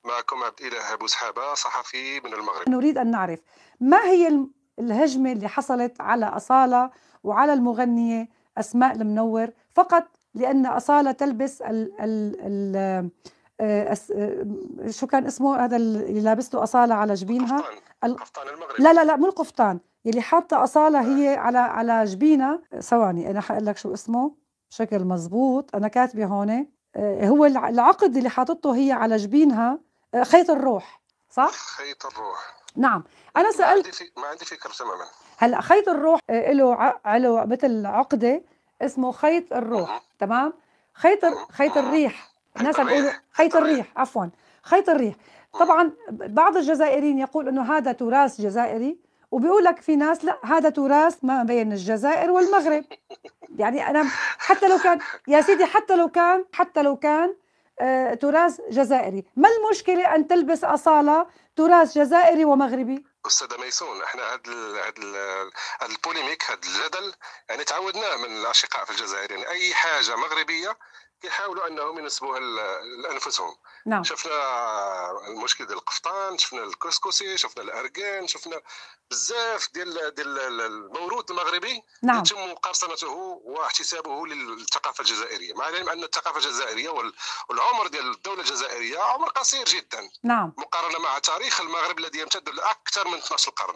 معكم عبد الإله بوسحابة، صحفي من المغرب. نريد أن نعرف ما هي الهجمة اللي حصلت على أصالة وعلى المغنية أسماء المنور فقط لأن أصالة تلبس ال شو كان اسمه هذا اللي لابسته أصالة على جبينها؟ القفطان المغربي. لا مو القفطان، اللي حاطة أصالة هي على جبينها. ثواني أنا حقول لك شو اسمه بشكل مزبوط، أنا كاتبة هون. هو العقد اللي حاطته هي على جبينها، خيط الروح، صح؟ خيط الروح. نعم. أنا سألت، ما عندي فكرة تماما. هلا خيط الروح له مثل عقدة اسمه خيط الروح، تمام؟ خيط الريح، الناس عم بيقولوا خيط الريح، عفوا خيط الريح. طبعا بعض الجزائريين يقول انه هذا تراث جزائري، وبيقول لك في ناس لا هذا تراث ما بين الجزائر والمغرب. يعني انا حتى لو كان يا سيدي، حتى لو كان تراث جزائري، ما المشكلة أن تلبس أصالة تراث جزائري ومغربي؟ أستاذة ميسون، احنا هذا البوليميك، هذا الجدل يعني تعودناه من الأشقاء في الجزائر. يعني أي حاجة مغربية يحاولوا أنهم ينسبوها لأنفسهم. نعم. شفنا المشكل ديال القفطان، شفنا الكسكسي، شفنا الأركان، شفنا بزاف ديال الموروث المغربي. نعم. يتم مقارصنته واحتسابه للثقافة الجزائرية، مع العلم أن الثقافة الجزائرية والعمر ديال الدولة الجزائرية عمر قصير جدا. نعم. مقارنة مع تاريخ المغرب الذي يمتد لأكثر من 12 قرن.